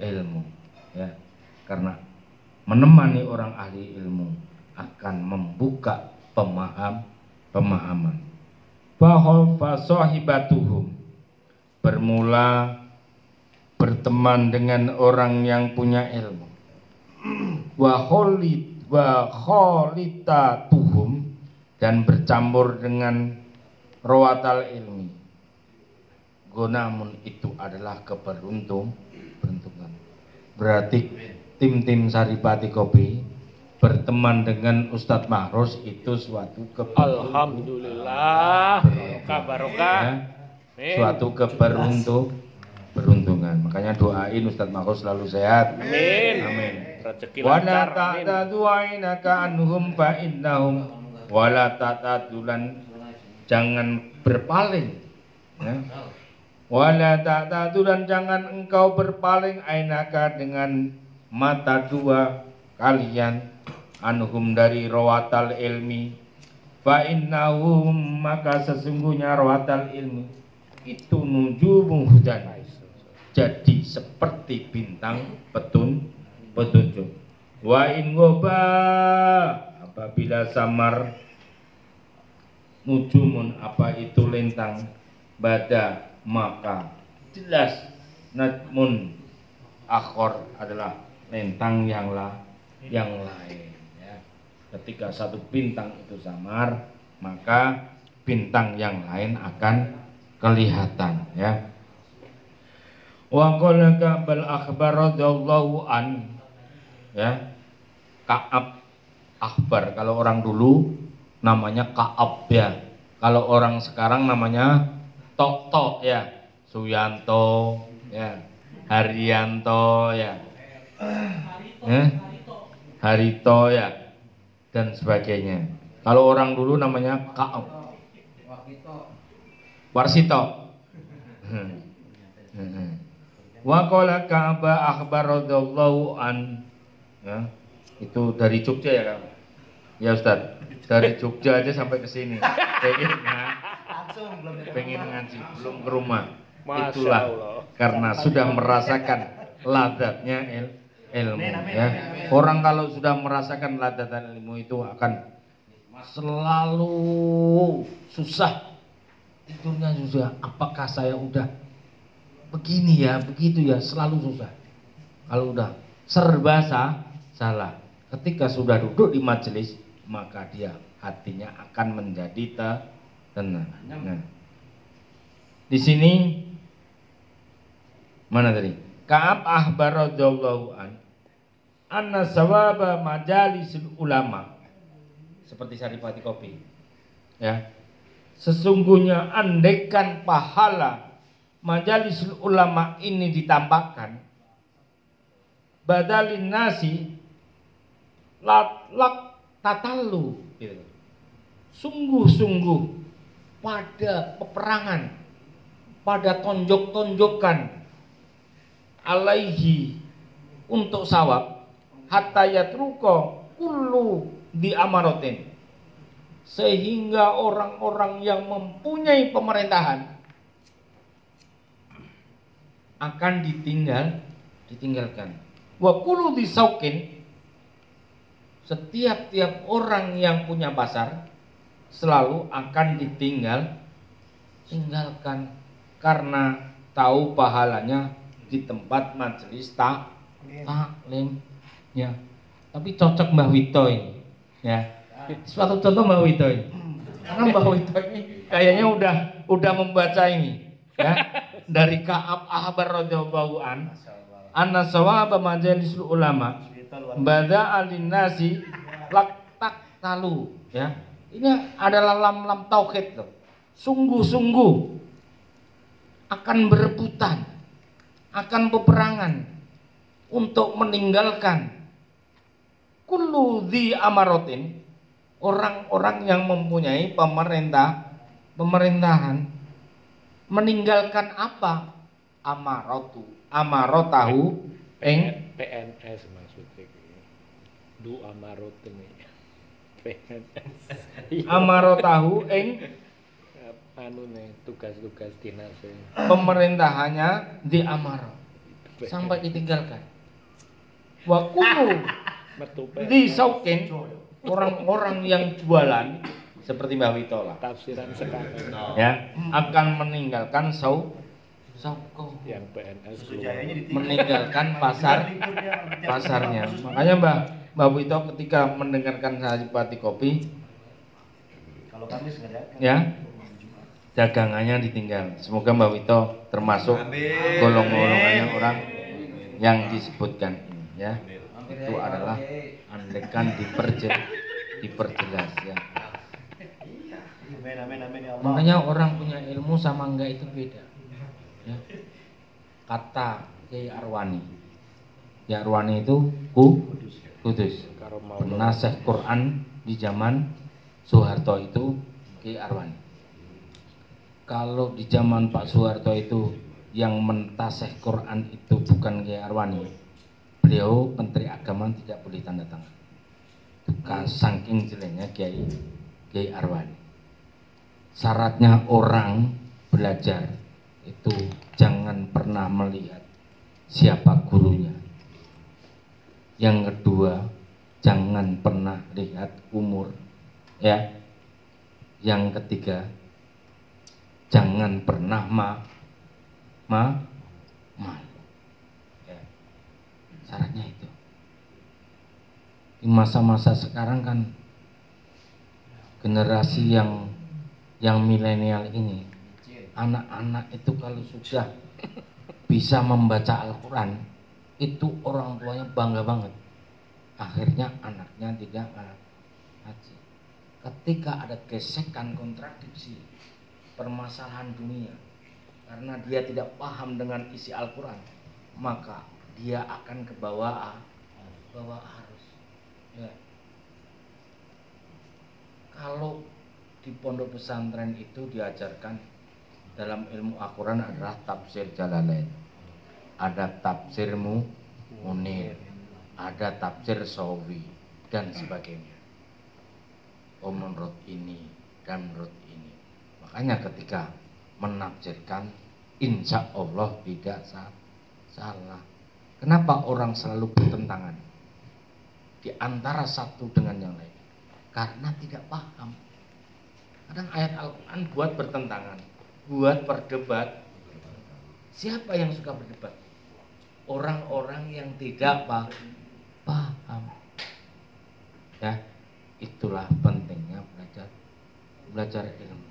ilmu, ya. Karena menemani orang ahli ilmu akan membuka pemahaman. Bahwa fasahibatuhum, bermula berteman dengan orang yang punya ilmu. Wa kholitatuhum, dan bercampur dengan rawatal ilmi. Gonamun, itu adalah keberuntungan. Berarti tim Saripati Kopi berteman dengan Ustadz Mahros itu suatu keberuntungan. Alhamdulillah, barokah. Suatu keberuntungan. Makanya doain Ustadz Mahros selalu sehat. Amin. Amin. Rezeki Wala lancar. ta'tadu'ainaka anhum fa innahum, wala ta'tadulan, jangan berpaling, ya. Wala ta'tadulan, jangan engkau berpaling, ainaka, dengan mata dua kalian, anhum, dari rawatal ilmi. Fa innahum, maka sesungguhnya rawatal ilmi itu nujumun hudan, jadi seperti bintang petunjuk. Wa in goba, apabila samar, nujumun, apa itu lintang, bada, maka jelas najmun akhor adalah lintang yang lain, ya. Ketika satu bintang itu samar, maka bintang yang lain akan kelihatan, ya. Wa qala Ka'bal akhbar radhiyallahu an, ya. Ka'ab akhbar, kalau orang dulu namanya Ka'ab, ya. Kalau orang sekarang namanya Tok, ya. Suyanto, ya. Haryanto, ya. Harito, ya. Dan sebagainya. Kalau orang dulu namanya Ka'ab. Warsito. Wa qala Ka'ab akhbar radhiyallahu an, ya. Itu dari Jogja, ya, Kang? Ya, Ustaz. Dari Jogja aja sampai ke sini. Pengen ngaji, belum ke rumah. Itulah karena sudah merasakan ladatnya ilmu, ya. Orang kalau sudah merasakan ladatan ilmu itu akan selalu susah. Tidurnya susah. Apakah saya udah begini ya, begitu ya, selalu susah. Kalau udah serba salah. Ketika sudah duduk di majelis, maka dia hatinya akan menjadi tenang. Nah, di sini mana tadi? Ka'ab akhbar radhiyallahu an anna sawaba majalisul ulama, seperti Saripati Kopi, ya. Sesungguhnya andaikan pahala majalisul ulama ini ditampakkan, badalin nasi lak tatalu, gitu. Sungguh-sungguh pada peperangan, pada tonjok-tonjokan, alaihi, untuk sawab, hatta yatruko kullu di amarotin, sehingga orang-orang yang mempunyai pemerintahan akan ditinggalkan. Wa kullu di saukin, setiap orang yang punya pasar selalu akan tinggalkan, karena tahu pahalanya di tempat majelis taklim, ya. Tapi cocok Mbah Wito ini, ya. Suatu contoh Mbah Wito ini, karena Mbah Wito ini kayaknya udah membaca ini, ya. Dari Ka'ab akhbar radhiyallahu an anna sawaba majalisul ulama bada alinnasi laktak talu, ya. Ini adalah lam tauhid loh. Sungguh-sungguh akan berebutan, akan peperangan untuk meninggalkan kullu dzi amarotin, orang-orang yang mempunyai pemerintahan. Meninggalkan apa? Amarotahu PNS maksudnya. Du amarot ini. PNS. Amarotahu Anu nih tugas-tugas dinas. pemerintahannya di amaro. sampai ditinggalkan. Wa kullu Metu di saukin orang-orang yang jualan seperti Mbah Wito lah. tafsiran sekarang Ya, akan meninggalkan sauko. yang PNS Meninggalkan pasarnya. Makanya Mbah Wito ketika mendengarkan Saripati Kopi, Kalau Kamis nggak ada. ya, dagangannya ditinggal. Semoga Mbah Wito termasuk golongannya orang yang disebutkan ini, ya. Itu adalah andaikan diperjelas, ya. Amin ya Allah. Makanya orang punya ilmu sama enggak itu beda, ya. Kata Kiai Arwani, Kiai Arwani itu kudus. karo mau Penasih Quran di zaman Soeharto itu Kiai Arwani. Kalau di zaman Pak Soeharto itu yang mentasih Quran itu bukan Kiai Arwani, beliau Menteri Agama tidak boleh tanda tangan. Saking jeleknya Kiai Arwani. Syaratnya orang belajar itu jangan pernah melihat siapa gurunya. Yang kedua, jangan pernah lihat umur, ya. Yang ketiga, jangan pernah malu. Ya. Syaratnya itu. Di masa-masa sekarang kan generasi yang milenial ini, anak-anak itu kalau sudah bisa membaca Al-Quran, itu orang tuanya bangga banget. Akhirnya anaknya tidak ngaji. Ketika ada gesekan, kontradiksi, permasalahan dunia, karena dia tidak paham dengan isi Al-Quran, maka dia akan ke bawah arus. Ya. Kalau di pondok pesantren itu diajarkan dalam ilmu Al-Quran adalah tafsir Jalalain, ada tafsir Munir, ada tafsir Sawi dan sebagainya. Menurut ini dan menurut ini. Makanya ketika menafsirkan, insya Allah tidak salah. Kenapa orang selalu bertentangan di antara satu dengan yang lain? Karena tidak paham. Kadang ayat Al-Quran buat bertentangan, buat berdebat. Siapa yang suka berdebat? Orang-orang yang tidak paham. Ya, itulah pentingnya belajar ilmu.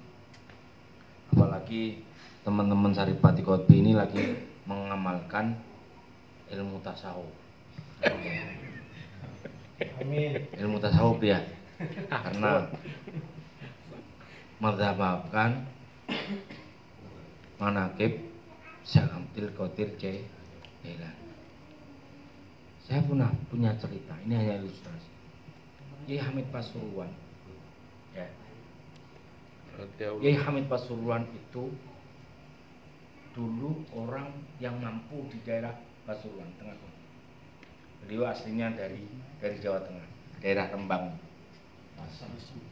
Apalagi teman-teman Saripati Kopi ini lagi mengamalkan ilmu tasawuf. Amin. Ilmu tasawuf ya, karena madzhabkan manaqib Syekh Abdul Qadir Jailani. Saya punya cerita, ini hanya ilustrasi. Kiai Hamid Pasuruan, ya. Kiai Hamid Pasuruan itu dulu orang yang mampu di daerah Pasuruan, Tengah. Beliau aslinya dari Jawa Tengah, daerah Rembang,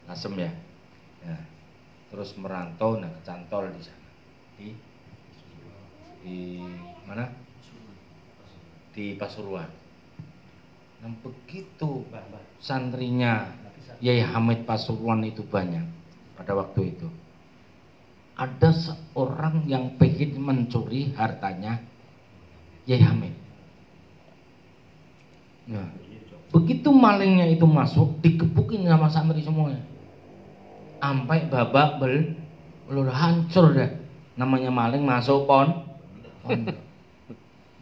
Asem ya. Ya. Terus merantau, kecantol di sana, di mana? Di Pasuruan. Nah, begitu santrinya Yai Hamid Pasuruan itu banyak pada waktu itu, ada seorang yang pengen mencuri hartanya Yai Hamid. Nah, begitu malingnya itu masuk, digebukin sama santri semuanya, sampai babak belur, hancur deh. Namanya maling masuk pondok.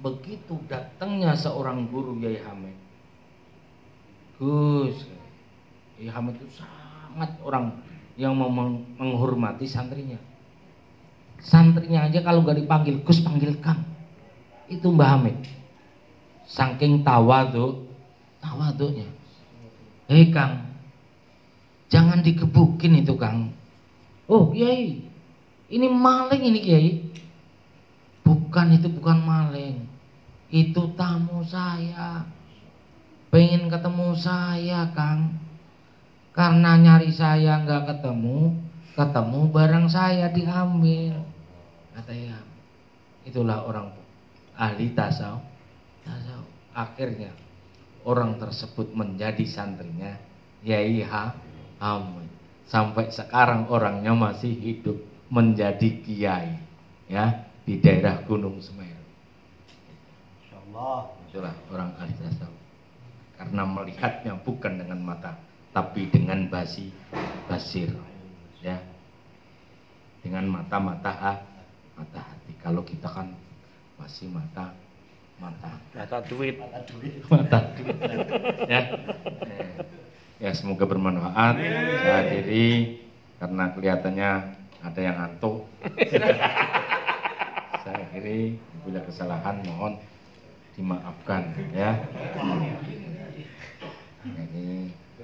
Begitu datangnya seorang guru Yai Hamid, Gus, Yai Hamid itu sangat orang yang mau menghormati santrinya. Santrinya aja kalau nggak dipanggil Gus, panggil Kang. Itu Mbah Hamid. Saking tawaduknya. Hei Kang, jangan digebukin itu Kang. Oh Kiai, ini maling ini Kiai. Bukan, itu bukan maling. Itu tamu saya. Pengen ketemu saya Kang. Karena nyari saya nggak ketemu barang saya diambil. Katanya, itulah orang ahli tasawuf. Akhirnya orang tersebut menjadi santrinya Yai Hamid. Sampai sekarang orangnya masih hidup menjadi kiai ya di daerah Gunung Semeru. Insyaallah. Itulah orang ahli tasawuf. Karena melihatnya bukan dengan mata tapi dengan basir ya. Dengan mata hati. Kalau kita kan masih mata duit. ya. Ya semoga bermanfaat. Saya akhiri karena kelihatannya ada yang ngantuk. Saya akhiri, bila kesalahan mohon dimaafkan ya.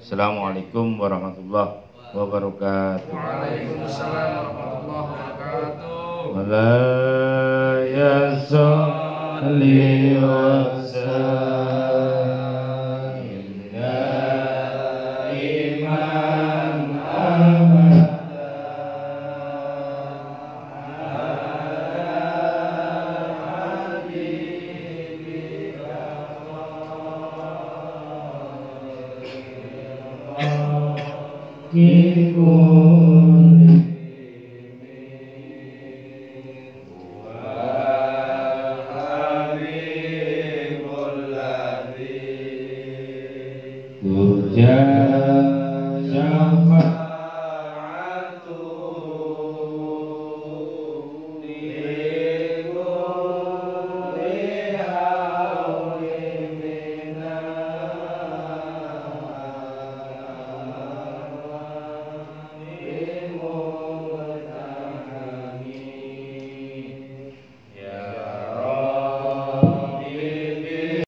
Assalamualaikum warahmatullahi wabarakatuh. Waalaikumsalam warahmatullahi wabarakatuh. Wala yasalli wa Puja